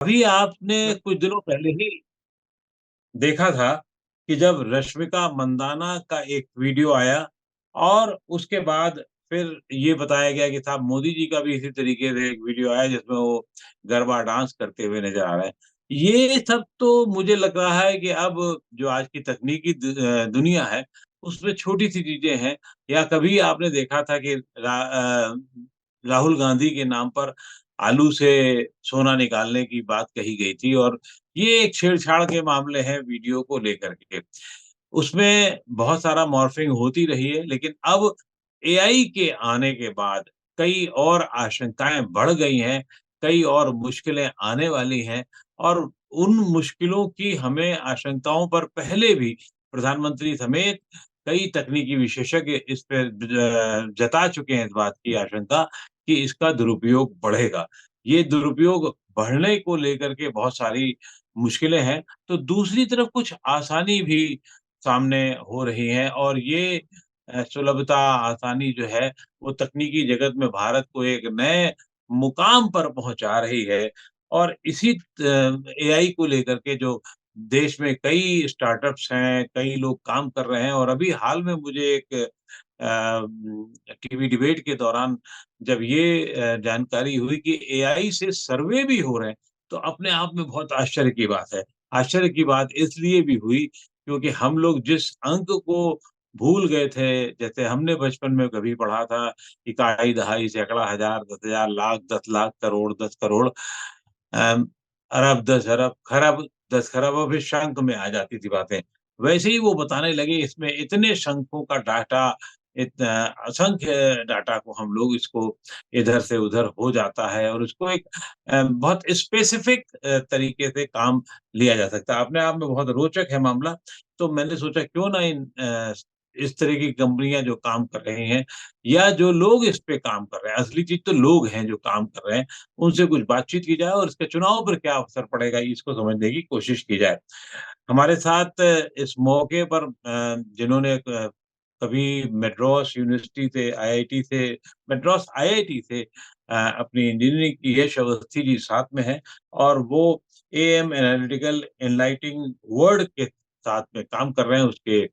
अभी आपने मैं कुछ दिनों पहले ही देखा था कि जब रश्मिका मंदाना का एक वीडियो आया और उसके बाद फिर ये बताया गया कि साहब मोदी जी का भी इसी तरीके से एक वीडियो आया जिसमें वो गरबा डांस करते हुए नजर आ रहे हैं। ये सब तो मुझे लग रहा है कि अब जो आज की तकनीकी दुनिया है उसमें छोटी सी चीजें हैं। या कभी आपने देखा था कि राहुल गांधी के नाम पर आलू से सोना निकालने की बात कही गई थी, और ये एक छेड़छाड़ के मामले हैं वीडियो को लेकर के। उसमें बहुत सारा मॉर्फिंग होती रही है, लेकिन अब एआई के आने के बाद कई और आशंकाएं बढ़ गई हैं, कई और मुश्किलें आने वाली हैं। और उन मुश्किलों की हमें आशंकाओं पर पहले भी प्रधानमंत्री समेत कई तकनीकी विशेषज्ञ इस पे जता चुके हैं इस बात की आशंका कि इसका दुरुपयोग बढ़ेगा। ये दुरुपयोग बढ़ने को लेकर के बहुत सारी मुश्किलें हैं, तो दूसरी तरफ कुछ आसानी भी सामने हो रही हैं, और ये सुलभता, आसानी जो है वो तकनीकी जगत में भारत को एक नए मुकाम पर पहुंचा रही है। और इसी एआई को लेकर के जो देश में कई स्टार्टअप्स हैं, कई लोग काम कर रहे हैं। और अभी हाल में मुझे एक टीवी डिबेट के दौरान जब ये जानकारी हुई कि एआई से सर्वे भी हो रहे हैं, तो अपने आप में बहुत आश्चर्य की बात है। आश्चर्य की बात इसलिए भी हुई क्योंकि हम लोग जिस अंक को भूल गए थे, जैसे हमने बचपन में कभी पढ़ा था, इकाई, दहाई, सैकड़ा, हजार, 10,000, लाख, 10 लाख, करोड़, 10 करोड़, अम, अरब, 10 अरब, खरब, 10 खरब, और फिर शंख में आ जाती थी बातें। वैसे ही वो बताने लगे इसमें इतने शंखों का डाटा, इतना असंख्य डाटा को हम लोग इसको इधर से उधर हो जाता है, और उसको एक बहुत स्पेसिफिक तरीके से काम लिया जा सकता है। अपने आप में बहुत रोचक है मामला। तो मैंने सोचा क्यों ना इस तरह की कंपनियां जो काम कर रही हैं, या जो लोग इस पे काम कर रहे हैं, असली चीज तो लोग हैं जो काम कर रहे हैं, उनसे कुछ बातचीत की जाए और इसके चुनाव पर क्या असर पड़ेगा इसको समझने की कोशिश की जाए। हमारे साथ इस मौके पर जिन्होंने कभी मद्रास यूनिवर्सिटी से, आईआईटी से, मद्रास आईआईटी से अपनी इंजीनियरिंग की, यश अवस्थी जी साथ में है। और वो एएम एनालिटिकल एनलाइटिंग वर्ड के साथ में काम कर रहे हैं, उसके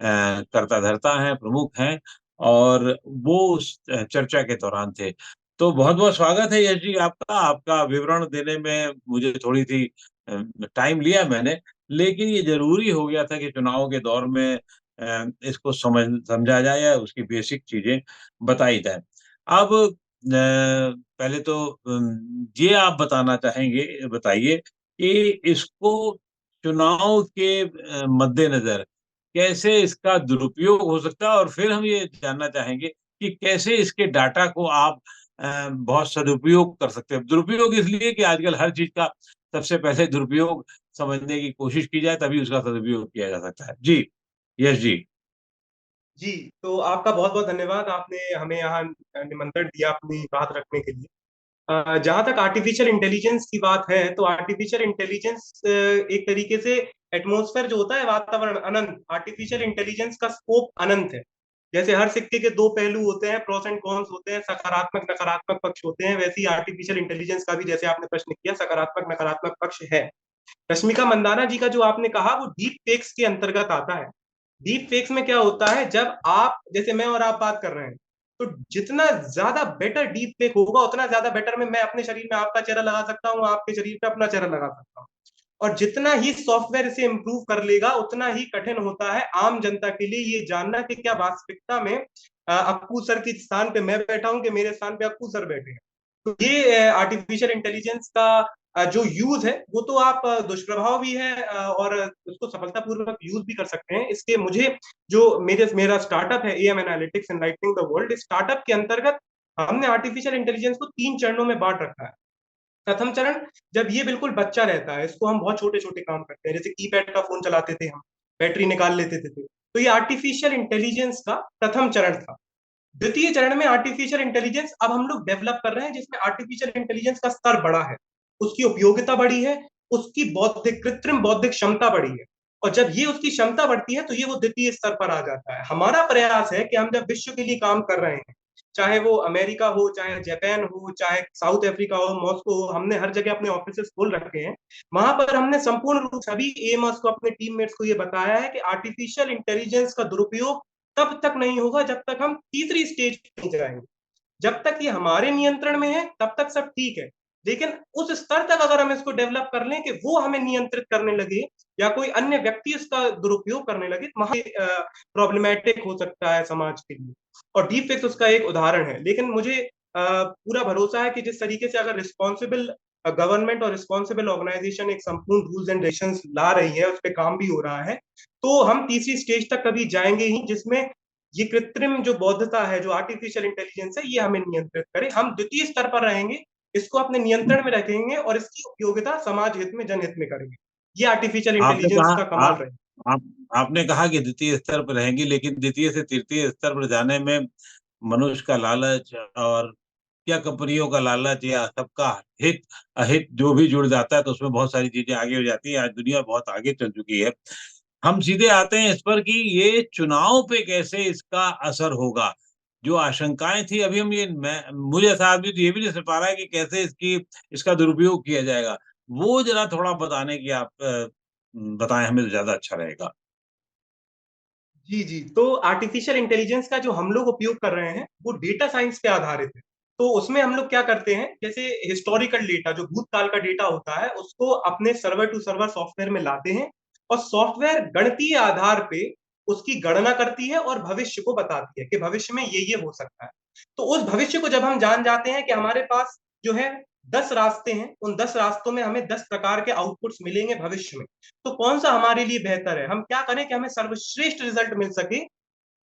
कर्ता धर्ता हैं, प्रमुख हैं। और वो उस चर्चा के दौरान थे। तो बहुत बहुत स्वागत है यश जी आपका। आपका विवरण देने में मुझे थोड़ी सी टाइम लिया मैंने, लेकिन ये जरूरी हो गया था कि चुनाव के दौर में इसको समझा जाए या उसकी बेसिक चीजें बताई जाए। अब पहले तो ये आप बताना चाहेंगे, बताइए कि इसको चुनाव के मद्देनजर कैसे इसका दुरुपयोग हो सकता है, और फिर हम ये जानना चाहेंगे कि कैसे इसके डाटा को आप बहुत सदुपयोग कर सकते हैं। दुरुपयोग इसलिए कि आजकल हर चीज का सबसे पहले दुरुपयोग समझने की कोशिश की जाए, तभी उसका सदुपयोग किया जा सकता है। जी, यस जी। जी, तो आपका बहुत-बहुत धन्यवाद। आपने हमें यहाँ निमंत्रण दिया अपनी बात रखने के लिए। जहाँ तक आर्टिफिशियल इंटेलिजेंस की बात है, तो आर्टिफिशियल इंटेलिजेंस एक तरीके से एटमॉस्फेयर जो होता है, वातावरण अनंत, आर्टिफिशियल इंटेलिजेंस का स्कोप अनंत है। जैसे हर सिक्के के दो पहलू होते हैं, प्रोस एंड कॉन्स होते हैं, सकारात्मक नकारात्मक पक्ष होते हैं, वैसे ही आर्टिफिशियल इंटेलिजेंस का भी, जैसे आपने प्रश्न किया, सकारात्मक नकारात्मक पक्ष है। रश्मिका मंदाना जी का जो आपने कहा, वो डीप फेक्स के अंतर्गत आता है। डीप फेक्स में क्या होता है, जब आप, जैसे मैं और आप बात कर रहे हैं, तो जितना ज्यादा बेटर डीप फेक होगा, उतना ज्यादा बेटर में मैं अपने शरीर में आपका चेहरा लगा सकता हूँ, आपके शरीर पे अपना चेहरा लगा सकता हूँ। और जितना ही सॉफ्टवेयर इसे इंप्रूव कर लेगा, उतना ही कठिन होता है आम जनता के लिए ये जानना कि क्या वास्तविकता में अप्पू सर के स्थान पे मैं बैठा हूं कि मेरे स्थान पे अप्पू सर बैठे हैं। तो ये आर्टिफिशियल इंटेलिजेंस का जो यूज है, वो तो आप दुष्प्रभाव भी है, और उसको सफलतापूर्वक यूज भी कर सकते हैं। इसके मुझे जो मेरा स्टार्टअप है, am analytics enlightening the world, startup के अंतर्गत हमने आर्टिफिशियल इंटेलिजेंस को 3 चरणों में बांट रखा है। प्रथम चरण, जब ये बिल्कुल बच्चा रहता है, इसको हम बहुत छोटे छोटे काम करते हैं, जैसे कीपैड का फोन चलाते थे हम, बैटरी निकाल लेते थे, तो ये आर्टिफिशियल इंटेलिजेंस का प्रथम चरण था। द्वितीय चरण में आर्टिफिशियल इंटेलिजेंस अब हम लोग डेवलप कर रहे हैं, जिसमें आर्टिफिशियल इंटेलिजेंस का स्तर बढ़ा है, उसकी उपयोगिता बढ़ी है, उसकी बौद्धिक, कृत्रिम बौद्धिक क्षमता बढ़ी है। और जब ये उसकी क्षमता बढ़ती है, तो ये वो द्वितीय स्तर पर आ जाता है। हमारा प्रयास है कि हम जब विश्व के लिए काम कर रहे हैं, चाहे वो अमेरिका हो, चाहे जापान हो, चाहे साउथ अफ्रीका हो, मॉस्को हो, हमने हर जगह अपने ऑफिस खोल रखे हैं। वहां पर हमने संपूर्ण रूप से सभी एमर्स को, अपने टीममेट्स को ये बताया है कि आर्टिफिशियल इंटेलिजेंस का दुरुपयोग तब तक नहीं होगा जब तक हम तीसरी स्टेज नहीं जाएंगे। जब तक ये हमारे नियंत्रण में है तब तक सब ठीक है, लेकिन उस स्तर तक अगर हम इसको डेवलप कर लें कि वो हमें नियंत्रित करने लगे या कोई अन्य व्यक्ति इसका दुरुपयोग करने लगे, तो वहां प्रॉब्लमेटिक हो सकता है समाज के लिए। और डीप फेक्स उसका एक उदाहरण है। लेकिन मुझे पूरा भरोसा है कि जिस तरीके से अगर रिस्पॉन्सिबल गवर्नमेंट और रिस्पॉन्सिबल ऑर्गेनाइजेशन एक संपूर्ण रूल्स एंड रेगुलेशंस ला रही है, उस पर काम भी हो रहा है, तो हम तीसरी स्टेज तक कभी जाएंगे ही, जिसमें ये कृत्रिम जो बौद्धता है, जो आर्टिफिशियल इंटेलिजेंस है, ये हमें नियंत्रित करे। हम द्वितीय स्तर पर रहेंगे, इसको अपने नियंत्रण में रखेंगे और इसकी उपयोगिता समाज हित में, जनहित में करेंगे। ये आर्टिफिशियल आपने इंटेलिजेंस कहा का कमाल आप रहेगा। आप आपने कहा कि द्वितीय स्तर पर रहेंगी, लेकिन द्वितीय से तृतीय स्तर पर जाने में मनुष्य का लालच और या कंपनियों का लालच या सबका हित अहित जो भी जुड़ जाता है, तो उसमें बहुत सारी चीजें आगे हो जाती है। आज दुनिया बहुत आगे चल चुकी है। हम सीधे आते हैं इस पर कि ये चुनाव पे कैसे इसका असर होगा। जो आशंकाएं थी, अभी हम ये मैं मुझे ऐसा आदमी तो ये भी नहीं समझ पा रहा है कि कैसे इसका दुरुपयोग किया जाएगा। वो जरा थोड़ा बताने की आप बताएं हमें, तो ज्यादा अच्छा रहेगा। जी जी, तो आर्टिफिशियल इंटेलिजेंस का जो हम लोग उपयोग कर रहे हैं वो डेटा साइंस पे आधारित है। तो उसमें हम लोग क्या करते हैं, जैसे हिस्टोरिकल डेटा, जो भूतकाल का डेटा होता है, उसको अपने सर्वर टू सर्वर सॉफ्टवेयर में लाते हैं, और सॉफ्टवेयर गणितीय आधार पे उसकी गणना करती है और भविष्य को बताती है कि भविष्य में ये हो सकता है। तो उस भविष्य को जब हम जान जाते हैं कि हमारे पास जो है 10 रास्ते हैं, उन 10 रास्तों में हमें 10 प्रकार के आउटपुट्स मिलेंगे भविष्य में, तो कौन सा हमारे लिए बेहतर है, हम क्या करें कि हमें सर्वश्रेष्ठ रिजल्ट मिल सके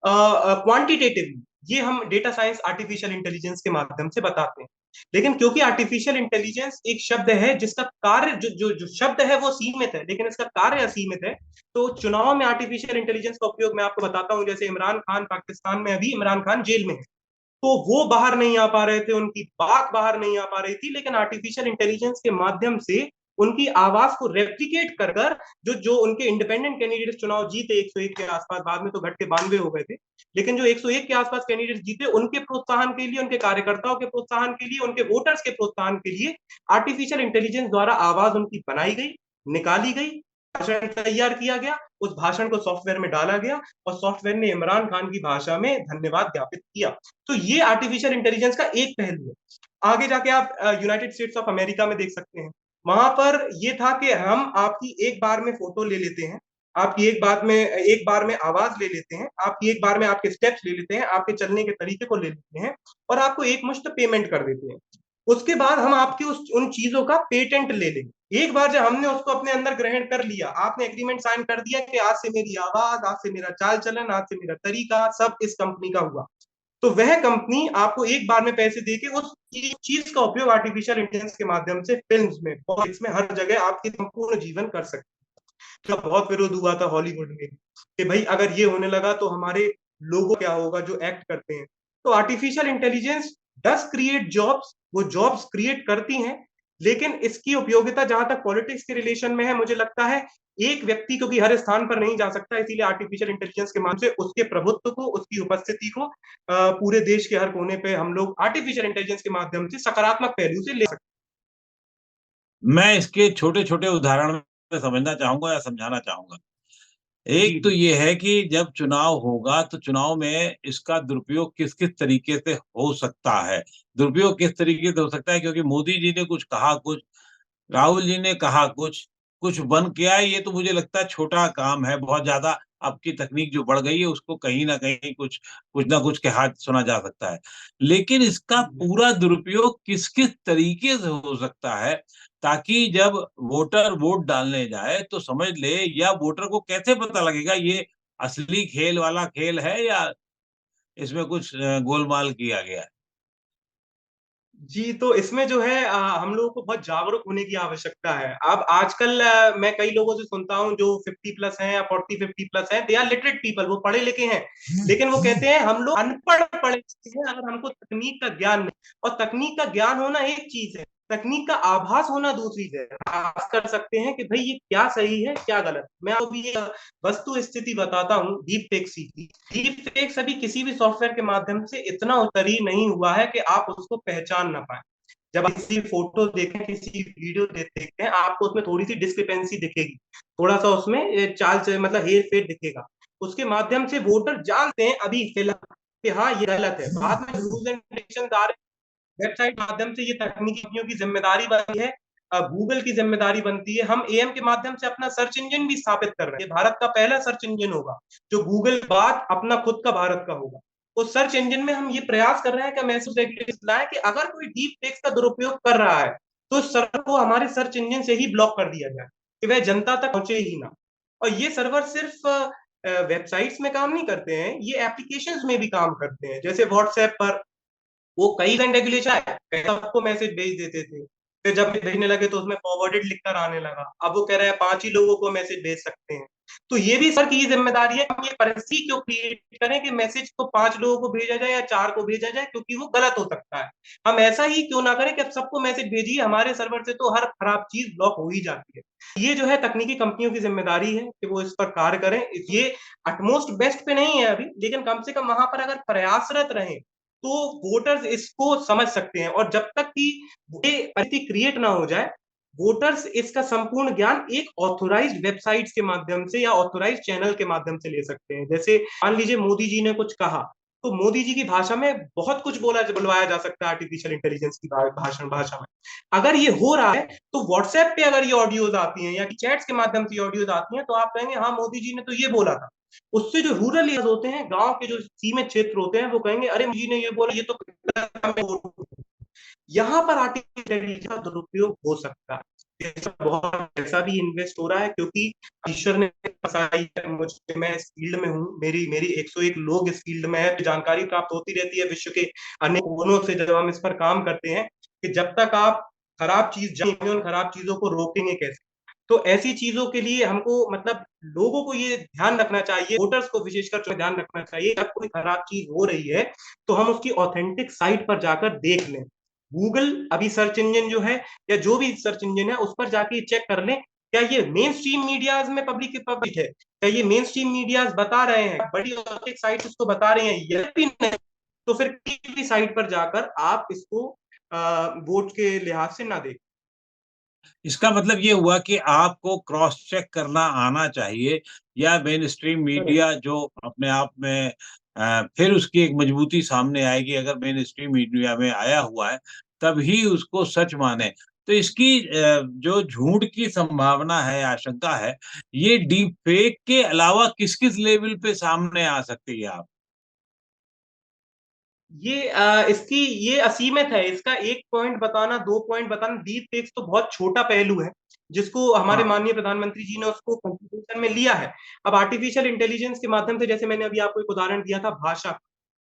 क्वांटिटेटिवली, ये हम डेटा साइंस आर्टिफिशियल इंटेलिजेंस के माध्यम से बताते हैं। लेकिन क्योंकि आर्टिफिशियल इंटेलिजेंस एक शब्द है जिसका कार्य, जो शब्द है वो सीमित है, लेकिन इसका कार्य असीमित है, तो चुनाव में आर्टिफिशियल इंटेलिजेंस का उपयोग मैं आपको बताता हूं। जैसे इमरान खान, पाकिस्तान में अभी इमरान खान जेल में है, तो वो बाहर नहीं आ पा रहे थे, उनकी बात बाहर नहीं आ पा रही थी, लेकिन आर्टिफिशियल इंटेलिजेंस के माध्यम से उनकी आवाज को रेप्लिकेट कर कर जो जो उनके इंडिपेंडेंट कैंडिडेट चुनाव जीते 101 के आसपास, बाद में तो घट के 92 हो गए थे, लेकिन जो 101 के आसपास कैंडिडेट जीते, उनके प्रोत्साहन के लिए, उनके कार्यकर्ताओं के प्रोत्साहन के लिए, उनके वोटर्स के प्रोत्साहन के लिए आर्टिफिशियल इंटेलिजेंस द्वारा आवाज उनकी बनाई गई, निकाली गई, भाषण तैयार किया गया, उस भाषण को सॉफ्टवेयर में डाला गया, और सॉफ्टवेयर ने इमरान खान की भाषा में धन्यवाद ज्ञापित किया। तो ये आर्टिफिशियल इंटेलिजेंस का एक पहलू है। आगे जाके आप यूनाइटेड स्टेट्स ऑफ अमेरिका में देख सकते हैं। वहां पर ये था कि हम आपकी एक बार में फोटो ले लेते हैं, आपकी एक बार में आवाज ले लेते हैं, आपकी एक बार में आपके स्टेप्स ले लेते हैं, आपके चलने के तरीके को ले लेते हैं, और आपको एक मुश्त पेमेंट कर देते हैं। उसके बाद हम आपकी उन चीजों का पेटेंट ले लेंगे। एक बार जब हमने उसको अपने अंदर ग्रहण कर लिया, आपने एग्रीमेंट साइन कर दिया कि आज से मेरी आवाज, आज से मेरा चाल चलन, आज से मेरा तरीका सब इस कंपनी का हुआ, तो वह कंपनी आपको एक बार में पैसे देके उस चीज का उपयोग आर्टिफिशियल इंटेलिजेंस के माध्यम से फिल्म्स में, पॉलिटिक्स में, हर जगह आपकी संपूर्ण जीवन कर सकते हैं। तो बहुत विरोध हुआ था हॉलीवुड में कि भाई अगर ये होने लगा तो हमारे लोगों क्या होगा जो एक्ट करते हैं। तो आर्टिफिशियल इंटेलिजेंस डस क्रिएट जॉब्स, वो जॉब्स क्रिएट करती हैं, लेकिन इसकी उपयोगिता जहां तक पॉलिटिक्स के रिलेशन में है, मुझे लगता है एक व्यक्ति क्योंकि हर स्थान पर नहीं जा सकता, इसीलिए आर्टिफिशियल इंटेलिजेंस के माध्यम से उसके प्रभुत्व को, उसकी उपस्थिति को पूरे देश के हर कोने पे हम लोग आर्टिफिशियल इंटेलिजेंस के माध्यम से सकारात्मक पहलू से ले सकते मैं इसके छोटे-छोटे उदाहरण में समझना चाहूँगा या समझाना चाहूँगा। हैं। जी एक तो जी ये है कि जब चुनाव होगा, तो चुनाव में इसका दुरुपयोग किस-किस तरीके से हो सकता है। दुरुपयोग किस तरीके से हो सकता है, क्योंकि मोदी जी ने कुछ कहा कुछ, राहुल जी ने कहा कुछ, कुछ बन के आए, ये तो मुझे लगता है छोटा काम है। बहुत ज़्यादा अब की तकनीक जो बढ़ गई है, उसको कहीं न कहीं कुछ न कुछ के हाथ सुना जा सकता है। लेकिन इसका पूरा दुरुपयोग किस-किस तरीके से हो सकता है, ताकि जब वोटर वोट डालने जाए तो समझ ले, या वोटर को कैसे पता लगेगा ये असली खेल वाला खेल है या इसमें कुछ गोलमाल किया गया है? जी, तो इसमें जो है हम लोगों को बहुत जागरूक होने की आवश्यकता है। अब आजकल मैं कई लोगों से सुनता हूँ जो 50 प्लस हैं या 40-50 प्लस हैं, दे आर लिटरेट पीपल, वो पढ़े लिखे हैं, लेकिन वो कहते हैं हम लोग अनपढ़ पढ़े लिखे हैं, अगर हमको तकनीक का ज्ञान नहीं। और तकनीक का ज्ञान होना एक चीज है, तकनीक का आभास होना दूसरी चीज है। आप कर सकते हैं कि भाई ये क्या सही है क्या गलत। मैं अभी ये वस्तु स्थिति बताता हूँ डीप फेक की। डीप फेक अभी किसी भी सॉफ्टवेयर के माध्यम से इतना उत्तरी नहीं हुआ है कि आप उसको पहचान ना पाए। जब आप किसी फोटो देखें, किसी वीडियो देखते हैं, आपको उसमें थोड़ी सी डिस्क्रिपेंसी दिखेगी, थोड़ा सा उसमें चाल से मतलब हेर फेर दिखेगा। उसके माध्यम से वोटर जानते हैं अभी फिलहाल कि हाँ ये गलत है। बाद में रूल्स एंड रेगुलेशन आ रहे, वेबसाइट माध्यम से ये तकनीकी कंपनियों की जिम्मेदारी बनती है, गूगल की जिम्मेदारी बनती है। हम एएम के माध्यम से अपना सर्च इंजन भी स्थापित कर रहे हैं। भारत का पहला सर्च इंजन होगा जो गूगल बाद अपना खुद का भारत का होगा। उस सर्च इंजन में हम ये प्रयास कर रहे हैं कि मैसेज रेगुलेशन लाए कि अगर कोई डीप फेक्स का दुरुपयोग कर रहा है तो सर्वर को हमारे सर्च इंजन से ही ब्लॉक कर दिया जाए कि वह जनता तक पहुंचे ही ना। और ये सर्वर सिर्फ वेबसाइट्स में काम नहीं करते हैं, ये एप्लीकेशंस में भी काम करते हैं। जैसे व्हाट्सएप पर वो कई रेगुलेशन आए, सबको मैसेज भेज देते थे, फिर जब भेजने लगे तो उसमें फॉरवर्डेड लिखकर आने लगा। अब वो कह रहे हैं 5 ही लोगों को मैसेज भेज सकते हैं। तो ये भी सर की जिम्मेदारी है, हम ये परिस्थिति क्यों क्रिएट करें कि मैसेज को 5 लोगों को भेजा जाए या 4 को भेजा जाए, क्योंकि वो गलत हो सकता है। हम ऐसा ही क्यों ना करें कि अब सबको मैसेज भेजिए, हमारे सर्वर से तो हर खराब चीज ब्लॉक हो ही जाती है। ये जो है तकनीकी कंपनियों की जिम्मेदारी है कि वो इस पर कार्य करें। ये अटमोस्ट बेस्ट पे नहीं है अभी, लेकिन कम से कम वहां पर अगर प्रयासरत रहे तो वोटर्स इसको समझ सकते हैं। और जब तक कि ये परिस्थिति क्रिएट ना हो जाए, वोटर्स इसका संपूर्ण ज्ञान एक ऑथोराइज्ड वेबसाइट्स के माध्यम से या ऑथोराइज्ड चैनल के माध्यम से ले सकते हैं। जैसे मान लीजिए मोदी जी ने कुछ कहा, तो मोदी जी की भाषा में बहुत कुछ बुलवाया जा सकता है आर्टिफिशियल इंटेलिजेंस की भाषा में। अगर ये हो रहा है तो व्हाट्सएप पे अगर ये ऑडियोज आती हैं या चैट्स के माध्यम से ऑडियोज आती हैं तो आप कहेंगे हाँ मोदी जी ने तो ये बोला था। उससे जो रूरल एरियाज होते हैं, गांव के जो सीमित क्षेत्र होते हैं, वो कहेंगे अरे मुझे ने ये बोला, ये तो यहाँ पर आर्टिफिशियल इंटेलिजेंस का दुरुपयोग हो सकता है। बहुत पैसा भी इन्वेस्ट हो रहा है क्योंकि ईश्वर ने फंसाई है मुझे, मैं इस फील्ड में हूँ, मेरी मेरी 101 लोग इस फील्ड में है, तो जानकारी प्राप्त होती रहती है विश्व के अन्य कोनों से जब हम इस पर काम करते हैं कि जब तक आप खराब चीज जानेंगे उन खराब चीजों को रोकेंगे कैसे। तो ऐसी चीजों के लिए हमको मतलब लोगों को ये ध्यान रखना चाहिए, वोटर्स को विशेषकर ध्यान रखना चाहिए, जब कोई खराब चीज हो रही है तो हम उसकी ऑथेंटिक साइट पर जाकर देख लें। गूगल अभी सर्च इंजन जो है या जो भी सर्च इंजन है उस पर जाके चेक कर लें क्या ये मेन स्ट्रीम मीडियाज में पब्लिक है, क्या ये मेन स्ट्रीम मीडियाज बता रहे हैं, बड़ी ऑथेंटिक साइट उसको बता रहे हैं, यदि नहीं तो फिर किसी भी साइट पर जाकर आप इसको वोट के लिहाज से ना देखें। इसका मतलब ये हुआ कि आपको क्रॉस चेक करना आना चाहिए या मेनस्ट्रीम मीडिया जो अपने आप में फिर उसकी एक मजबूती सामने आएगी अगर मेनस्ट्रीम मीडिया में आया हुआ है, तभी उसको सच माने। तो इसकी जो झूठ की संभावना है, आशंका है, ये डीप फेक के अलावा किस-किस लेवल पे सामने आ सकती है आप? ये इसकी ये असीमित है, इसका 1 पॉइंट बताना, 2 पॉइंट बताना, डीप फेक्स तो बहुत छोटा पहलू है जिसको हमारे हाँ, माननीय प्रधानमंत्री जी ने उसको कंसिडरेशन में लिया है। अब आर्टिफिशियल इंटेलिजेंस के माध्यम से, जैसे मैंने अभी आपको एक उदाहरण दिया था भाषा,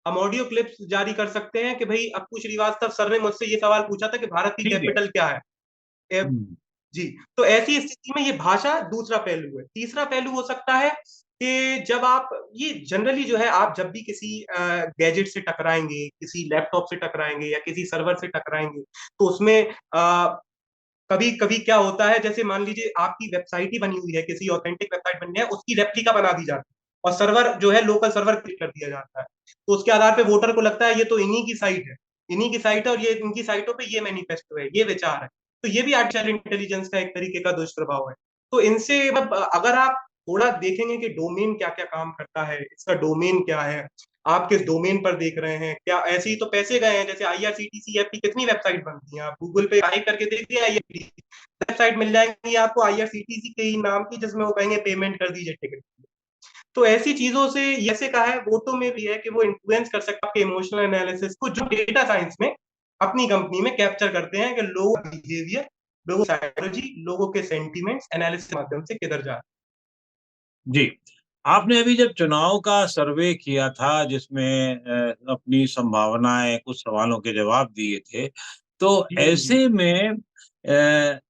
हम ऑडियो क्लिप्स जारी कर सकते हैं कि भाई अप्पू श्रीवास्तव सर ने मुझसे ये सवाल पूछा था कि भारत की ठीक है। कैपिटल क्या है। हुँ, जी, तो ऐसी स्थिति में ये भाषा दूसरा पहलू है। तीसरा पहलू हो सकता है कि जब आप ये जनरली जो है आप जब भी किसी गैजेट से टकराएँगे, किसी लैपटॉप से टकराएँगे या किसी सर्वर से टकराएँगे, तो उसमें कभी-कभी क्या होता है, जैसे मान लीजिए आपकी वेबसाइट ही बनी हुई है, किसी ऑथेंटिक वेबसाइट बनी है, उसकी रेप्लिका बना दी जाती है और सर्वर जो है लोकल सर्वर क्लिक कर दिया जाता है। तो उसके आधार पे वोटर को लगता है ये तो इन्हीं की साइट है, इन्हीं की साइट है और ये इनकी साइटों पे ये मैनिफेस्टो है, ये विचार है। तो ये भी आर्टिफिशियल इंटेलिजेंस का एक तरीके का दुष्प्रभाव है। तो इनसे मतलब अगर आप थोड़ा देखेंगे कि डोमेन क्या-क्या काम करता है, इसका डोमेन क्या है, आप किस डोमेन पर देख रहे हैं, क्या ऐसे ही तो पैसे गए हैं, जैसे आईआरसीटीसी ऐप की कितनी वेबसाइट बनती हैं, आप गूगल पे टाइप करके देखिए आईआरसीटीसी वेबसाइट मिल जाएगी आपको आईआरसीटीसी के ही नाम की, जिसमें वो कहेंगे पेमेंट कर दीजिए टिकट। तो ऐसी चीजों से ऐसे कहा है, वोटों में भी है कि वो इन्फ्लुएंस कर सकता है आपके इमोशनल एनालिसिस को, जो डेटा साइंस में अपनी कंपनी में कैप्चर करते हैं कि लोगों का बिहेवियर, लोगों की साइकोलॉजी, लोगों के सेंटीमेंट्स एनालिसिस के माध्यम से किधर जा जी। आपने अभी जब चुनाव का सर्वे किया था जिसमें अपनी संभावनाएँ, कुछ सवालों के जवाब दिए थे, तो रही है। जी ऐसे में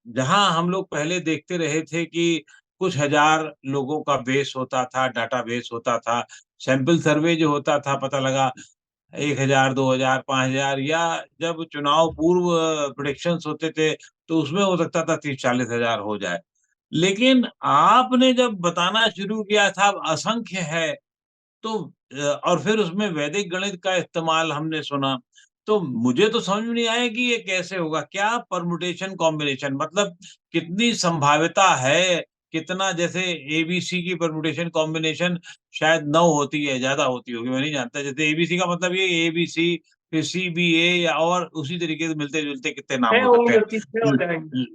जहाँ हम लोग पहले देखते रहे थे कि कुछ हज़ार लोगों का बेस होता था, डाटाबेस होता था, सैंपल सर्वे जो होता था, पता लगा 1000, 2000, 5000, या जब चुनाव पूर्व प्रेडिक्शंस होते थे, तो उसमें हो सकता था 30-40 हज़ार हो जाए। लेकिन आपने जब बताना शुरू किया था अब असंख्य है, तो और फिर उसमें वैदिक गणित का इस्तेमाल हमने सुना, तो मुझे तो समझ में नहीं आया कि ये कैसे होगा? क्या परम्यूटेशन कॉम्बिनेशन, मतलब कितनी संभाव्यता है? कितना, जैसे एबीसी की परम्यूटेशन कॉम्बिनेशन शायद 9 होती है, ज़्यादा होती होगी, मैं नहीं जानता। जैसे एबीसी का मतलब ये एबीसी, फिर सीबीए, या और उसी तरीके से मिलते-जुलते कितने नाम 6 हो सकते होंगी हैं। उसकी, 6 हो ल जाएँगी। ल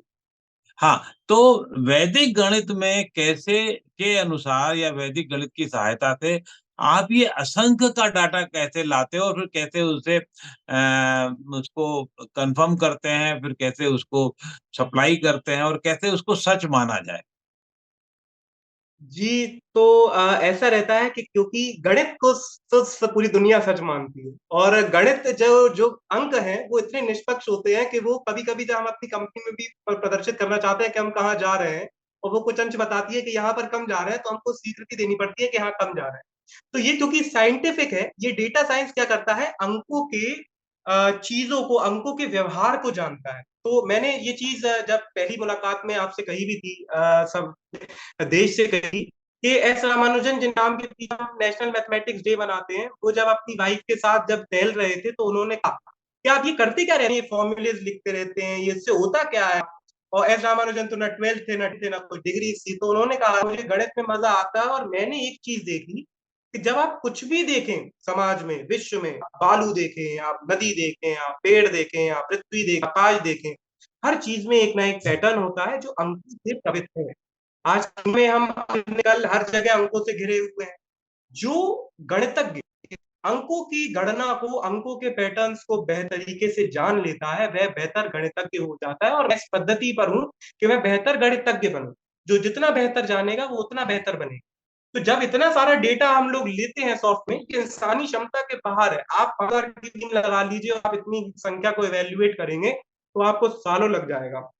हाँ, तो वैदिक गणित में कैसे के अनुसार या वैदिक गणित की सहायता से आप ये असंख्य का डाटा कैसे लाते हो और फिर कैसे उसे उसको कन्फर्म करते हैं, फिर कैसे उसको सप्लाई करते हैं और कैसे उसको सच माना जाए? जी, तो ऐसा रहता है कि क्योंकि गणित को पूरी दुनिया सच मानती है और गणित जो जो अंक हैं, वो इतने निष्पक्ष होते हैं कि वो कभी-कभी जब हम अपनी कंपनी में भी प्रदर्शित करना चाहते हैं कि हम कहाँ जा रहे हैं और वो कुछ अंश बताती है कि यहाँ पर कम जा रहे हैं, तो हमको स्वीकृति देनी पड़ती है कि हाँ, कम जा रहे हैं। तो ये क्योंकि साइंटिफिक है, ये डेटा साइंस क्या करता है, अंकों के चीज़ों को, अंकों के व्यवहार को जानता है। तो मैंने ये चीज़ जब पहली मुलाकात में आपसे कही भी थी, सब देश से कही कि एस रामानुजन जिन नाम के हम नेशनल मैथमेटिक्स डे मनाते हैं, वो जब अपनी वाइफ के साथ जब टहल रहे थे तो उन्होंने कहा कि आप ये करते क्या रहते हैं, ये फॉर्मूलेज लिखते रहते हैं, ये इससे होता क्या है? और एस रामानुजन तो ना 12th थे, ना कोई डिग्री थी, तो उन्होंने कहा मुझे गणित में मजा आता है और मैंने एक चीज देखी कि जब आप कुछ भी देखें समाज में, विश्व में, बालू देखें, आप नदी देखें, आप पेड़ देखें, आप पृथ्वी देखें, आकाश देखें, हर चीज में एक ना एक पैटर्न होता है जो अंकों से प्रभावित है। आज में हम कल हर जगह अंकों से घिरे हुए हैं। जो गणितज्ञ अंकों की गणना को, अंकों के पैटर्न्स को बेहतर तरीके से जान लेता है, वह बेहतर गणितज्ञ हो जाता है और मैं इस पद्धति पर हूँ कि मैं बेहतर गणितज्ञ बनूं। जो जितना बेहतर जानेगा वो उतना बेहतर बनेगा। तो जब इतना सारा डेटा हम लोग लेते हैं सॉफ्ट में, ये इंसानी क्षमता के बाहर है। आप अगर टीम लगा लीजिए और आप इतनी संख्या को इवेल्युएट करेंगे तो आपको सालों लग जाएगा।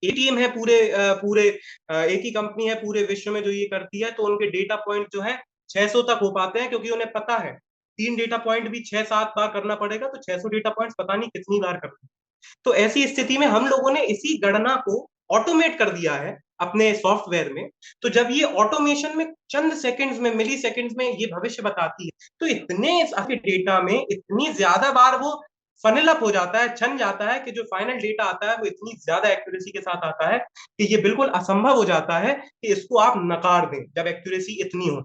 एक टीम है पूरे एक ही कंपनी है पूरे विश्व में जो ये करती है, तो उनके डेटा पॉइंट जो है 600 तक हो पाते हैं क्योंकि उन्हें पता है 3 डेटा पॉइंट भी 6-7 बार करना पड़ेगा, तो 600 डेटा पॉइंट्स पता नहीं कितनी बार करना। तो ऐसी स्थिति में हम लोगों ने इसी गणना को ऑटोमेट कर दिया है अपने सॉफ्टवेयर में। तो जब ये ऑटोमेशन में चंद सेकंड्स में, मिली सेकंड्स में ये भविष्य बताती है, तो इतने आपके डेटा में इतनी ज्यादा बार वो फनल अप हो जाता है, छन जाता है कि जो फाइनल डेटा आता है वो इतनी ज्यादा एक्यूरेसी के साथ आता है कि ये बिल्कुल असंभव हो जाता है कि इसको आप नकार दें जब एक्यूरेसी इतनी हो।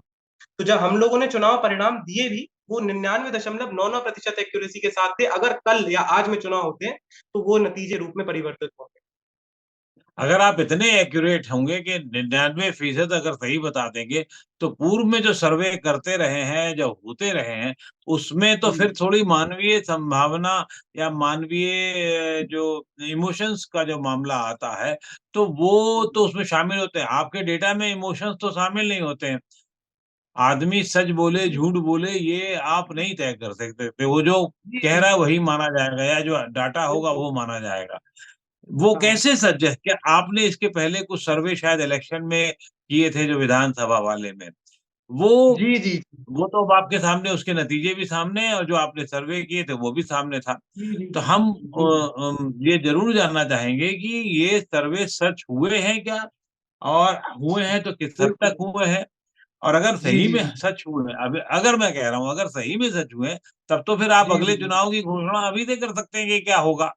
तो जब हम लोगों ने चुनाव परिणाम दिए भी, वो 99.99% एक्यूरेसी के साथ थे। अगर कल या आज में चुनाव होते हैं तो वो नतीजे रूप में परिवर्तित होंगे। अगर आप इतने एक्यूरेट होंगे कि 99% अगर सही बता देंगे, तो पूर्व में जो सर्वे करते रहे हैं, जो होते रहे हैं, उसमें तो जी फिर थोड़ी मानवीय संभावना या मानवीय जो इमोशंस का जो मामला आता है, तो वो तो उसमें शामिल होते हैं। आपके डेटा में इमोशंस तो शामिल नहीं होते हैं। आदमी सच बोले, जी झूठ बोले, ये आप नहीं तय कर सकते थे। वो जो जी कह जी रहा है वही माना जाएगा, या जो डाटा होगा बिल्कुल। वो माना जाएगा। वो हाँ कैसे सच है? क्या आपने इसके पहले कुछ सर्वे शायद इलेक्शन में किए थे जो विधानसभा वाले में? वो जी जी वो तो अब आपके सामने, उसके नतीजे भी सामने हैं और जो आपने सर्वे किए थे वो भी सामने था। जी जी तो हम जी ये ज़रूर जानना चाहेंगे कि ये सर्वे सच हुए हैं क्या? और हुए हैं तो किस हद बिल्कुल। तक हुए हैं? और अगर जी सही जी में जी सच हुए हैं, अब अगर मैं कह रहा हूँ अगर सही में सच हुए हैं, तब तो फिर आप जी अगले जी चुनाव की घोषणा अभी से कर सकते हैं कि क्या होगा।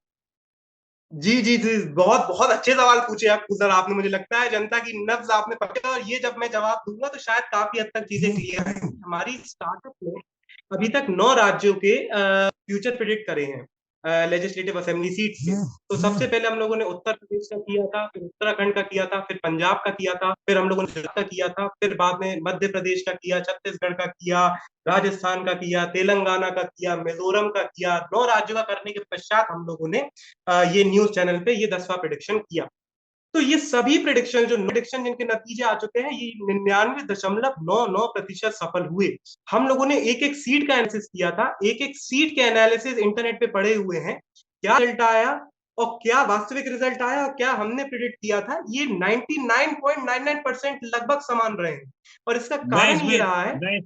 जी, जी, जी। बहुत, बहुत अच्छे सवाल पूछे आप सर आपने मुझे लगता है जनता की नब्ज़ आपने पकड़ा और ये जब मैं जवाब दूँगा तो शायद काफ़ी हद तक चीज़ें क्लियर हैं। हमारी स्टार्टअप ने अभी तक 9 राज्यों के फ्यूचर प्रेडिक्ट करे हैं लेजिस्लेटिव असेंबली सीट से। तो सबसे पहले हम लोगों ने उत्तर प्रदेश का किया था, फिर उत्तराखंड का किया था, फिर पंजाब का किया था, फिर हम लोगों ने गुजरात का किया था, फिर बाद में मध्य प्रदेश का किया, छत्तीसगढ़ का किया, राजस्थान का किया, तेलंगाना का किया, मिज़ोरम का किया। 9 राज्यों का करने के पश्चात हम लोगों ने ये न्यूज़ चैनल पे ये 10वां प्रेडिक्शन किया। तो ये सभी प्रेडिक्शन जो प्रेडिक्शन जिनके नतीजे आ चुके हैं, ये 99.99% सफल हुए। हम लोगों ने एक-एक सीट का एनालिसिस किया था, एक-एक सीट के एनालिसिस इंटरनेट पे पड़े हुए हैं। क्या रिजल्ट आया और क्या वास्तविक रिजल्ट आया और क्या हमने प्रेडिक्ट किया था, ये 99.99% लगभग समान रहे हैं। और इसका मैं कारण ये इसमें रहा है मैं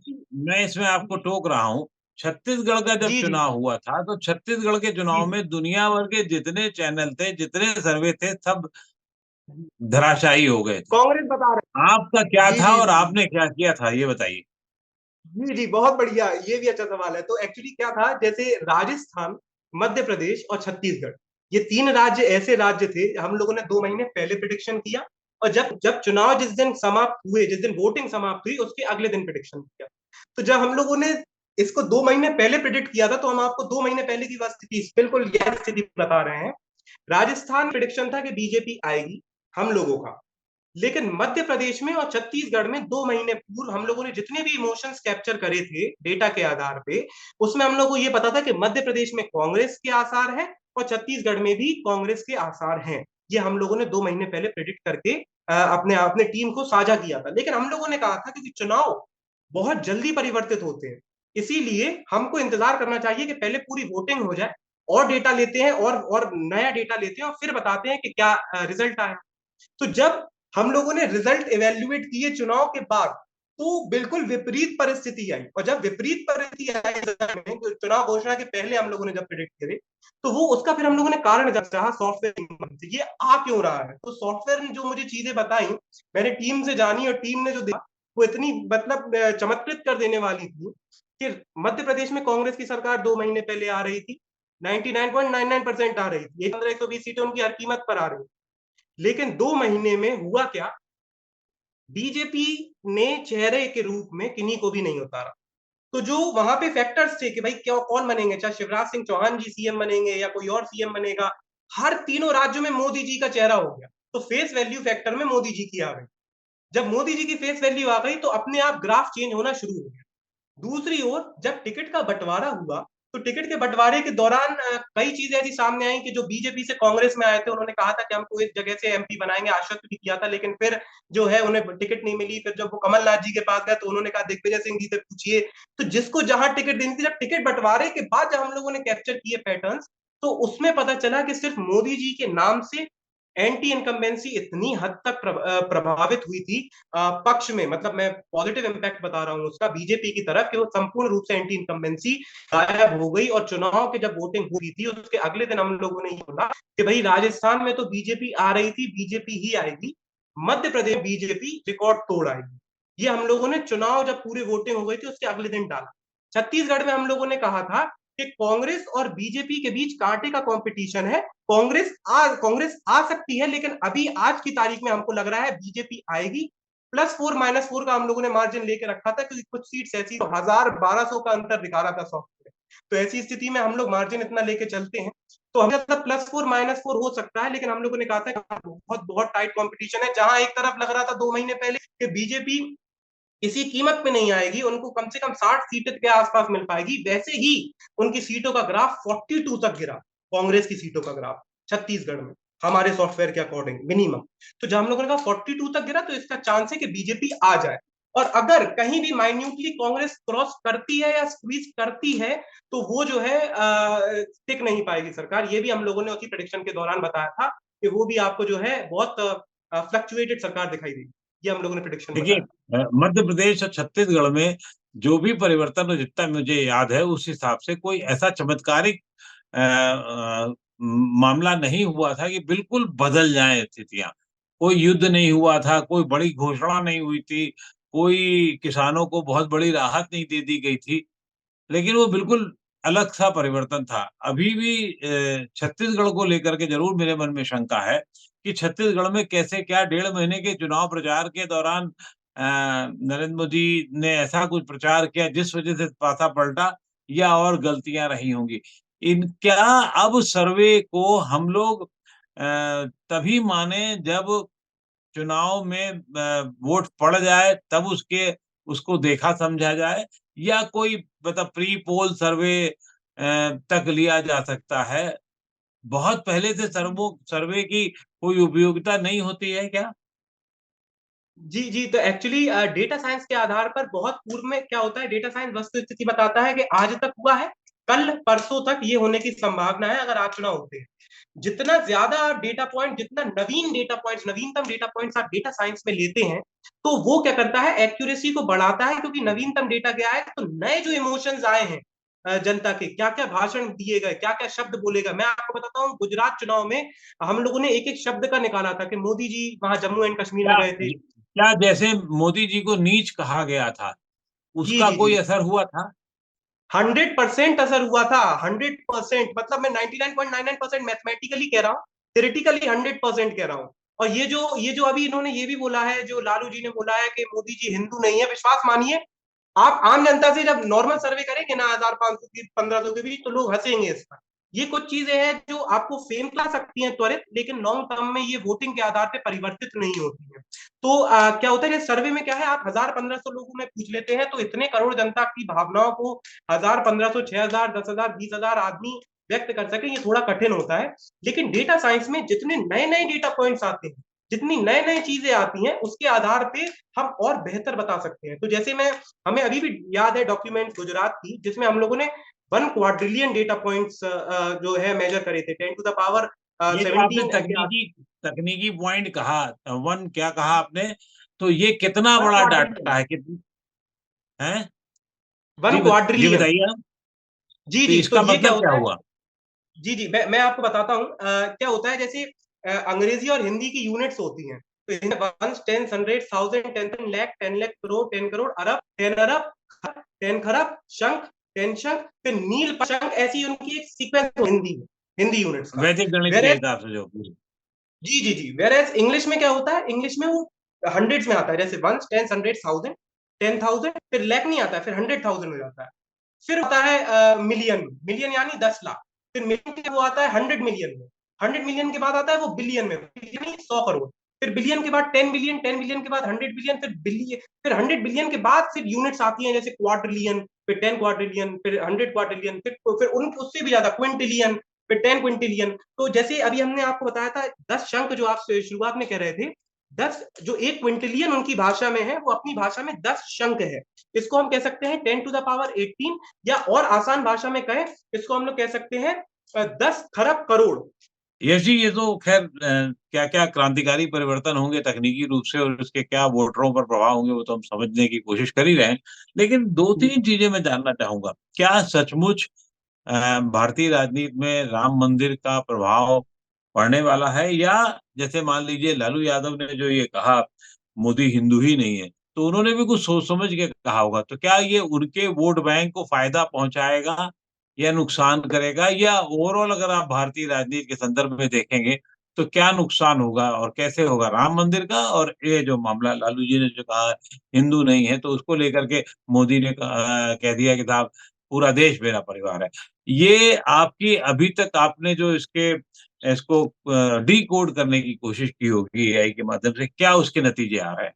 मैं इसमें आपको टोक रहा हूँ। छत्तीसगढ़ का जब जी, जी। चुनाव हुआ था, तो छत्तीसगढ़ के जी, चुनाव जी। में दुनिया भर के जितने चैनल थे, जितने सर्वे थे, सब धराशायी हो गए थे। कांग्रेस बता रहे आपका क्या जी, था जी, और जी। आपने क्या किया था, ये बताइए? जी, जी, बहुत बढ़िया, ये भी अच्छा सवाल है। तो एक्चुअली क्या था, जैसे राजस्थान, मध्य प्रदेश और छत्तीसगढ़, ये 3 राज्य ऐसे राज्य थे, हम लोगों ने 2 महीने पहले प्रेडिक्शन किया और जब जब चुनाव जिस दिन समाप्त हुए, जिस दिन वोटिंग समाप्त हुई, उसके अगले दिन प्रेडिक्शन किया। तो जब हम लोगों ने इसको 2 महीने पहले प्रेडिक्ट किया था, तो हम आपको 2 महीने पहले की स्थिति, बिल्कुल यह स्थिति बता रहे हैं। राजस्थान प्रेडिक्शन था कि बीजेपी आएगी, हम लोगों का। लेकिन मध्य प्रदेश में और छत्तीसगढ़ में 2 महीने पूर्व हम लोगों ने जितने भी इमोशंस कैप्चर करे थे डेटा के आधार पे, उसमें हम लोगों को ये पता था कि मध्य प्रदेश में कांग्रेस के आसार हैं और छत्तीसगढ़ में भी कांग्रेस के आसार हैं। ये हम लोगों ने 2 महीने पहले प्रेडिक्ट करके अपने अपने टीम को साझा किया था। लेकिन हम लोगों ने कहा था कि चुनाव बहुत जल्दी परिवर्तित होते हैं, इसीलिए हमको इंतजार करना चाहिए कि पहले पूरी वोटिंग हो जाए और डेटा लेते हैं और नया डेटा लेते हैं और फिर बताते हैं कि क्या रिजल्ट आया। तो जब हम लोगों ने रिजल्ट इवेल्युएट किए चुनाव के बाद, तो बिल्कुल विपरीत परिस्थिति आई और जब विपरीत परिस्थिति आई तो चुनाव घोषणा के पहले हम लोगों ने जब प्रेडिक्ट करे, तो वो उसका फिर हम लोगों ने कारण चाहा सॉफ्टवेयर ये आ क्यों रहा है। तो सॉफ्टवेयर ने जो मुझे चीजें बताई, मैंने टीम से जानी और टीम ने जो देखा, वो इतनी मतलब चमत्कृत कर देने वाली थी कि मध्य प्रदेश में कांग्रेस की सरकार 2 महीने पहले आ रही थी, 99.99% आ रही थी, 115-120 सीटें उनकी हर कीमत पर आ रही थी। लेकिन 2 महीने में हुआ क्या, बीजेपी ने चेहरे के रूप में किन्हीं को भी नहीं उतारा। तो जो वहां पे फैक्टर्स थे कि भाई क्या कौन बनेंगे, चाहे शिवराज सिंह चौहान जी सीएम बनेंगे या कोई और सीएम बनेगा, हर तीनों राज्यों में मोदी जी का चेहरा हो गया। तो फेस वैल्यू फैक्टर में मोदी जी की आ गई। जब मोदी जी की फेस वैल्यू आ गई तो अपने आप ग्राफ चेंज होना शुरू हो गया। दूसरी ओर जब टिकट का बंटवारा हुआ, तो टिकट के बंटवारे के दौरान कई चीजें ऐसी सामने आई कि जो बीजेपी से कांग्रेस में आए थे, उन्होंने कहा था कि हमको इस जगह से एमपी बनाएंगे, आश्वस्त भी किया था, लेकिन फिर जो है उन्हें टिकट नहीं मिली। फिर जब वो कमलनाथ जी के पास गए तो उन्होंने कहा दिग्विजय सिंह जी से पूछिए। तो जिसको जहां टिकट देनी थी, जब टिकट बंटवारे के बाद जब हम लोगों ने कैप्चर किए पैटर्न, तो उसमें पता चला कि सिर्फ मोदी जी के नाम से एंटी इनकम्बेंसी इतनी हद तक प्रभावित हुई थी पक्ष में, मतलब मैं पॉजिटिव इंपैक्ट बता रहा हूं उसका बीजेपी की तरफ, कि वो संपूर्ण रूप से एंटी इनकम्बेंसी गायब हो गई। और चुनाव के जब वोटिंग हुई थी उसके अगले दिन हम लोगों ने ये बोला कि भाई राजस्थान में तो बीजेपी आ रही थी, बीजेपी ही आएगी, मध्य प्रदेश बीजेपी रिकॉर्ड तोड़ आएगी। ये हम लोगों ने चुनाव जब पूरी वोटिंग हो गई थी उसके अगले दिन डाला। छत्तीसगढ़ में हम लोगों ने कहा था कि कांग्रेस और बीजेपी के बीच कांटे का कंपटीशन है, कांग्रेस आ सकती है, लेकिन अभी आज की तारीख में हमको लग रहा है बीजेपी आएगी। +4 -4 का हम लोगों ने मार्जिन लेके रखा था, क्योंकि कुछ सीट्स ऐसी 1000-1200 का अंतर दिखा रहा था सॉफ्टवेयर। तो ऐसी स्थिति में हम लोग मार्जिन इतना लेके चलते हैं, तो हमें मतलब +4 -4 हो सकता है, लेकिन हम लोगों ने कहा था कि बहुत बहुत टाइट कंपटीशन है। जहां एक तरफ लग रहा था 2 महीने पहले कि बीजेपी किसी कीमत पे नहीं आएगी, उनको कम से कम 60 सीटें के आसपास मिल पाएगी, वैसे ही उनकी सीटों का ग्राफ 42 तक गिरा। कांग्रेस की सीटों का ग्राफ छत्तीसगढ़ में हमारे सॉफ्टवेयर के अकॉर्डिंग मिनिमम। तो जब हम लोगों ने कहा 42 तक गिरा, तो इसका चांस है कि बीजेपी आ जाए। और अगर कहीं भी माइन्यूटली कांग्रेस क्रॉस करती है या स्क्वीज करती है, तो वो जो है टिक नहीं पाएगी सरकार। ये भी हम लोगों ने उसी प्रेडिक्शन के दौरान बताया था कि वो भी आपको जो है बहुत फ्लक्चुएटेड सरकार दिखाई देगी। ये हम लोगों ने प्रेडिक्शन देखिए, बताया। मध्य प्रदेश और छत्तीसगढ़ में जो भी परिवर्तन हो, जितना मुझे याद है, उस हिसाब से कोई ऐसा चमत्कारिक मामला नहीं हुआ था कि बिल्कुल बदल जाए स्थितियां। कोई युद्ध नहीं हुआ था, कोई बड़ी घोषणा नहीं हुई थी, कोई किसानों को बहुत बड़ी राहत नहीं दे दी गई थी। लेकिन वो बिल्कुल अलग सा परिवर्तन था। अभी भी छत्तीसगढ़ को लेकर के ज़रूर मेरे मन में शंका है कि छत्तीसगढ़ में कैसे क्या 1.5 महीने के चुनाव प्रचार के दौरान नरेंद्र मोदी ने ऐसा कुछ प्रचार किया जिस वज़ह से पासा पलटा, या और गलतियाँ रही होंगी। इन क्या अब सर्वे को हम लोग तभी माने जब चुनाव में वोट पड़ जाए, तब उसको देखा समझा जाए, या कोई मतलब प्री पोल सर्वे तक लिया जा सकता है? बहुत पहले से सर्वे की कोई उपयोगिता नहीं होती है क्या? जी, जी। तो एक्चुअली डेटा साइंस के आधार पर बहुत पूर्व में क्या होता है, डेटा साइंस वस्तुस्थिति बताता है कि आज तक हुआ है, कल परसों तक ये होने की संभावना है अगर आज चुनाव होते हैं। जितना ज़्यादा आप डेटा पॉइंट, जितना नवीन डेटा पॉइंट्स, नवीनतम डेटा पॉइंट्स आप डेटा साइंस में लेते हैं, तो वो क्या करता है, एक्यूरेसी को बढ़ाता है, क्योंकि नवीनतम डेटा क्या है, तो नए जो इमोशंस आए हैं, जनता के, क्या क्या भाषण दिए गए, क्या क्या शब्द बोले गए। मैं आपको बताता हूँ, गुजरात चुनाव में हम लोगों ने एक एक शब्द का निकाला था कि मोदी जी वहां जम्मू एंड कश्मीर में क्या गए थे। क्या जैसे मोदी जी को नीच कहा गया था, जी उसका जी जी, कोई असर हुआ था? 100% असर हुआ था, 100%। मतलब मैं 99.99% मैथमेटिकली कह रहा हूँ, थेरेटिकली 100% कह रहा हूँ। और ये जो अभी इन्होंने ये भी बोला है, जो लालू जी ने बोला है कि मोदी जी हिंदू नहीं है, विश्वास मानिए, आप आम जनता से जब नॉर्मल सर्वे करेंगे ना 1500 की 1500 के बीच, तो लोग हंसेंगे इस पर। ये कुछ चीजें हैं जो आपको फेम ला सकती हैं त्वरित, लेकिन लॉन्ग टर्म में ये वोटिंग के आधार पर परिवर्तित नहीं होती है। तो क्या होता है सर्वे में, क्या है, आप 1000-1500 लोगों में पूछ लेते हैं, तो इतने करोड़ जनता की भावनाओं को 1000-1500, 6000, 10,000, 20,000 आदमी व्यक्त कर सके, ये थोड़ा कठिन होता है। लेकिन डेटा साइंस में जितने नए नए डेटा पॉइंट्स आते हैं, जितनी नए नए चीजें आती हैं, उसके आधार पे हम और बेहतर बता सकते हैं। तो जैसे मैं हमें अभी भी याद है डॉक्यूमेंट गुजरात की, जिसमें हम लोगों ने 1 क्वाड्रिलियन डेटा पॉइंट्स जो है मेजर करे थे, 10 to the power ये जो आपने 17 ऐसे तकनीकी तकनीकी पॉइंट कहा, वन क्या कहा आपने? तो ये कितना वन बड़ा क्वाड्रिलियन डाटा है, कितनी है? वन जी क्वाड्रिलियन बताइए आप। जी तो जी, तो इसका ये क्या मतलब क्या होता है? हुआ? जी जी, मैं आपको बताता हूँ क्या होता है। जैसे अंग्रेजी और हिंदी की यूनिट्स होती हैं, तो ones, tens, hundred, thousand, 10 lakh, 10 lakh, crore, 10 crore, अरब, 10 अरब, 10 खरब, शंख, 10 शंख, फिर नील शंख, ऐसी उनकी एक सीक्वेंस हिंदी में, हिंदी यूनिट्स का। वैदिक गणित के वेर हिसाब से जो जी जी जी, वेर एज इंग्लिश में क्या होता है, इंग्लिश में वो हंड्रेड्स में आता है, जैसे वंस, टेंस, हंड्रेड, थाउजेंड, 10,000, फिर लैख नहीं आता है, फिर 100,000 हो जाता है। फिर आता है मिलियन, मिलियन यानी 10 लाख। फिर मिलियन के वो आता है 100 मिलियन में। 100 मिलियन के बाद आता है वो बिलियन में, यानी 100 करोड़। फिर बिलियन के बाद 10 बिलियन, 10 बिलियन के बाद 100 बिलियन, फिर बिलियन, फिर 100 बिलियन के बाद फिर यूनिट्स आती हैं, जैसे क्वाड्रिलियन, फिर 10 क्वाड्रिलियन, फिर 100 क्वाड्रिलियन, फिर उन उससे भी ज्यादा क्विंटिलियन, फिर 10 क्विंटिलियन। तो जैसे अभी हमने आपको बताया था 10 शंख, जो आप शुरुआत में कह रहे थे, 10, जो एक क्विंटिलियन उनकी भाषा में है, वो अपनी भाषा में 10 शंख है। इसको हम कह सकते हैं 10 to the power 18, या और आसान भाषा में कहें, इसको हम लोग कह सकते हैं 10 खरब करोड़। यश जी, ये तो खैर क्या-क्या क्रांतिकारी परिवर्तन होंगे तकनीकी रूप से और इसके क्या वोटरों पर प्रभाव होंगे, वो तो हम समझने की कोशिश कर ही रहे हैं। लेकिन 2-3 चीज़ें मैं जानना चाहूँगा। क्या सचमुच भारतीय राजनीति में राम मंदिर का प्रभाव पड़ने वाला है, या जैसे मान लीजिए लालू यादव ने जो ये कहा, मोदी हिंदू ही नहीं है, तो उन्होंने भी कुछ सोच समझ के कहा होगा। तो क्या ये उनके वोट बैंक को फ़ायदा पहुँचाएगा या नुकसान करेगा, या ओवरऑल अगर आप भारतीय राजनीति के संदर्भ में देखेंगे, तो क्या नुकसान होगा और कैसे होगा राम मंदिर का? और ये जो मामला लालू जी ने जो कहा हिंदू नहीं है, तो उसको लेकर के मोदी ने कह दिया कि साहब पूरा देश मेरा परिवार है। ये आपकी अभी तक आपने जो इसको डिकोड करने की कोशिश की होगी एआई के माध्यम से, क्या उसके नतीजे आ रहे हैं?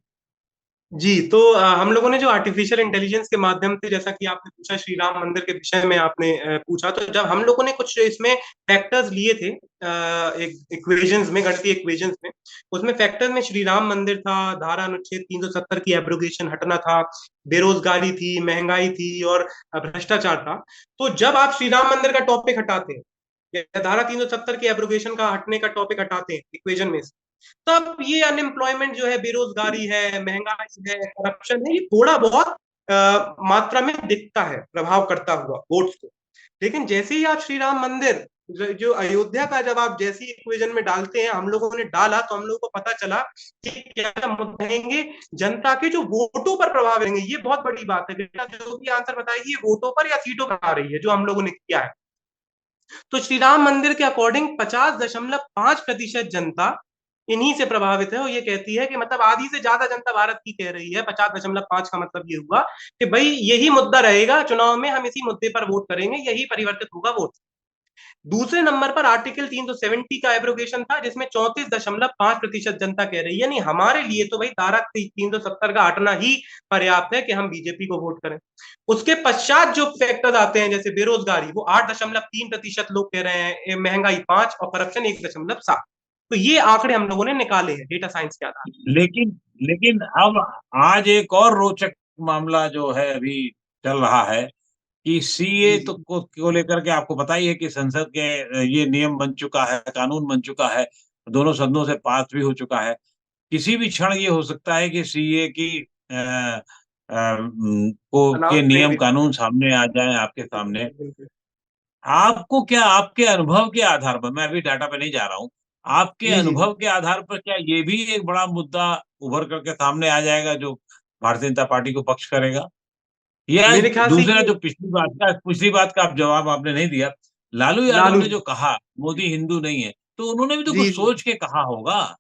जी, तो हम लोगों ने जो आर्टिफिशियल इंटेलिजेंस के माध्यम से, जैसा कि आपने पूछा श्री राम मंदिर के विषय में आपने पूछा, तो जब हम लोगों ने कुछ इसमें फैक्टर्स लिए थे, एक इक्वेशंस में, गणितीय इक्वेशंस में, उसमें फैक्टर में श्री राम मंदिर था, धारा अनुच्छेद 370 की एब्रोगेशन हटना था, बेरोजगारी थी, महंगाई थी, और भ्रष्टाचार था। तो जब आप श्री राम मंदिर का टॉपिक हटाते हैं, या धारा 370 की एब्रोगेशन का हटने का टॉपिक हटाते हैं इक्वेशन में, तब ये अनएम्प्लॉयमेंट जो है, बेरोजगारी है, महंगाई है, करप्शन है, ये थोड़ा बहुत मात्रा में दिखता है, प्रभाव करता हुआ वोट्स को। लेकिन जैसे ही आप श्री राम मंदिर, जो अयोध्या का, जब आप जैसी इक्वेशन में डालते हैं, हम लोगों ने डाला, तो हम लोगों को पता चला कि क्या मुद्दे रहेंगे, जनता के जो वोटों पर प्रभाव रहेंगे। ये बहुत बड़ी बात है, जनता जो भी आंसर बताएगी, ये वोटों पर या सीटों पर आ रही है, जो हम लोगों ने किया है। तो श्री राम मंदिर के अकॉर्डिंग 50.5% जनता इन्हीं से प्रभावित है, और ये कहती है कि, मतलब आधी से ज्यादा जनता भारत की कह रही है, 50.5 का मतलब ये हुआ कि भाई यही मुद्दा रहेगा चुनाव में, हम इसी मुद्दे पर वोट करेंगे, यही परिवर्तित होगा वोट। दूसरे नंबर पर आर्टिकल 370 का एब्रोगेशन था, जिसमें 34.5% जनता कह रही है, यानी हमारे लिए तो भाई धारा 370 का हटना ही पर्याप्त है कि हम बीजेपी को वोट करें। उसके पश्चात जो फैक्टर्स आते हैं, जैसे बेरोजगारी, वो 8.3% लोग कह रहे हैं, महंगाई 5, और करप्शन 1.7। तो ये आंकड़े हम लोगों ने निकाले हैं डेटा साइंस के आधार लेकिन लेकिन अब आज एक और रोचक मामला जो है अभी चल रहा है कि पर। सीए जी तो जी को लेकर के आपको पता ही है कि संसद के ये नियम बन चुका है, कानून बन चुका है, दोनों सदनों से पास भी हो चुका है। किसी भी क्षण ये हो सकता है कि सीए की को के अनाउंसमेंट नियम भी कानून सामने आ जाएं आपके सामने, बिल्कुल, बिल्कुल। आपको क्या आपके अनुभव के आधार पर, मैं अभी डाटा पे नहीं जा रहा हूँ, आपके जी, जी, जी। अनुभव के आधार पर क्या ये भी एक बड़ा मुद्दा उभर करके सामने आ जाएगा जो भारतीय जनता पार्टी को पक्ष करेगा? या मेरे ख्याल से दूसरा ये जो पिछली बात का आप जवाब आपने नहीं दिया, लालू यादव लालू ने जी। जो कहा, मोदी हिंदू नहीं है, तो उन्होंने भी तो कुछ जी, जी। सोच के कहा होगा।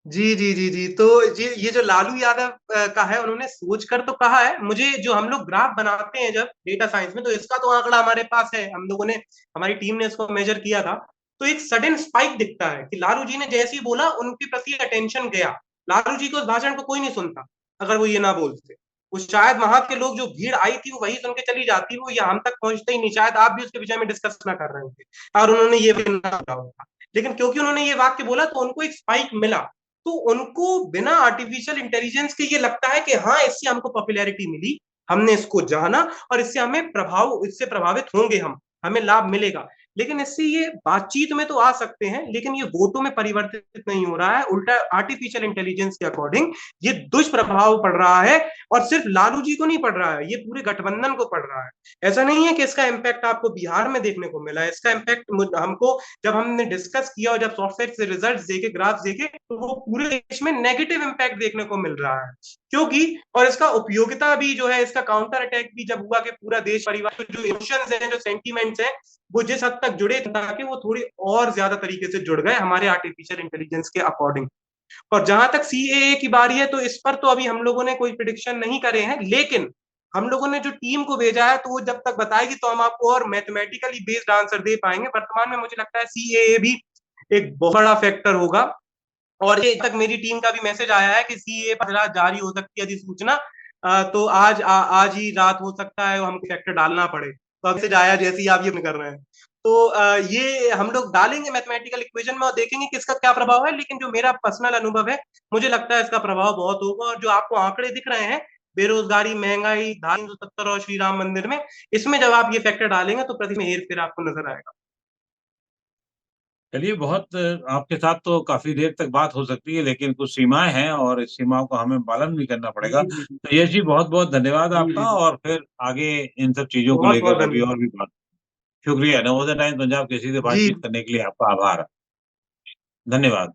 जी, जी, जी, जी। तो ये जो लालू यादव का है उन्होंने सोच कर तो कहा है। मुझे जो हम लोग ग्राफ बनाते हैं जब डेटा साइंस में तो इसका तो आंकड़ा हमारे पास है। हम लोगों ने हमारी टीम ने इसको मेजर किया था। तो एक सडन स्पाइक दिखता है कि लालू जी ने जैसे ही बोला उनके प्रति अटेंशन गया। लालू जी के उस भाषण को कोई नहीं सुनता अगर वो ये ना बोलते। वो शायद वहां के लोग जो भीड़ आई थी वो वही सुन के चली जाती, वो ये हम तक पहुंचते ही नहीं। शायद आप भी उसके विषय में डिस्कस ना कर रहे होते और उन्होंने ये भी ना बोला होता। लेकिन क्योंकि उन्होंने ये वाक्य बोला तो उनको एक स्पाइक मिला। तो उनको बिना आर्टिफिशियल इंटेलिजेंस के ये लगता है कि हाँ इससे हमको पॉपुलैरिटी मिली, हमने इसको जाना और इससे प्रभावित होंगे हम, हमें लाभ मिलेगा। लेकिन इससे ये बातचीत में तो आ सकते हैं लेकिन ये वोटों में परिवर्तित नहीं हो रहा है। उल्टा आर्टिफिशियल इंटेलिजेंस के अकॉर्डिंग ये दुष्प्रभाव पड़ रहा है। और सिर्फ लालू जी को नहीं पड़ रहा है, ये पूरे गठबंधन को पड़ रहा है। ऐसा नहीं है कि इसका इम्पैक्ट आपको बिहार में देखने को मिला है, इसका इम्पैक्ट हमको जब हमने डिस्कस किया और जब सॉफ्टवेयर से रिजल्ट देखे, ग्राफ देखे, तो वो पूरे देश में नेगेटिव इम्पैक्ट देखने को मिल रहा है। क्योंकि और इसका उपयोगिता भी जो है, इसका काउंटर अटैक भी जब हुआ कि पूरा देश परिवार जो इमोशंस हैं, जो सेंटीमेंट्स हैं, वो जिस हद तक जुड़े ताकि वो थोड़ी और ज्यादा तरीके से जुड़ गए हमारे आर्टिफिशियल इंटेलिजेंस के अकॉर्डिंग। और जहां तक सीएए की बारी है तो इस पर तो अभी हम लोगों ने कोई प्रिडिक्शन नहीं करे हैं। लेकिन हम लोगों ने जो टीम को भेजा है तो वो जब तक बताएगी तो हम आपको और मैथमेटिकली बेस्ड आंसर दे पाएंगे। वर्तमान में मुझे लगता है सीएए भी एक बहुत बड़ा फैक्टर होगा। और ये तक मेरी टीम का भी मैसेज आया है कि सीए पर जारी हो सकती है अधिसूचना। तो आज ही रात हो सकता है हमको फैक्टर डालना पड़े। तो अब मैसेज आया जैसे ही आप ये कर रहे हैं। तो ये हम लोग डालेंगे मैथमेटिकल इक्वेशन में और देखेंगे कि इसका क्या प्रभाव है। लेकिन जो मेरा पर्सनल अनुभव है, मुझे लगता है इसका प्रभाव बहुत होगा। और जो आपको आंकड़े दिख रहे हैं, बेरोजगारी, महंगाई, धान 370 और श्री राम मंदिर में, इसमें जब आप ये फैक्टर डालेंगे तो प्रति में हेर फेर आपको नजर आएगा। चलिए, बहुत आपके साथ तो काफ़ी देर तक बात हो सकती है, लेकिन कुछ सीमाएँ हैं और इस सीमाओं का हमें पालन भी करना पड़ेगा। जी, जी, जी। तो यश जी, बहुत-बहुत धन्यवाद जी, आपका, जी, जी। और फिर आगे इन सब चीज़ों को बहुत लेकर बहुत कभी और धन्यवाद। भी बात। शुक्रिया, नवोदय टाइम्स पंजाब केसरी से जी। बातचीत करने के लिए आपका आभार। धन्यवाद।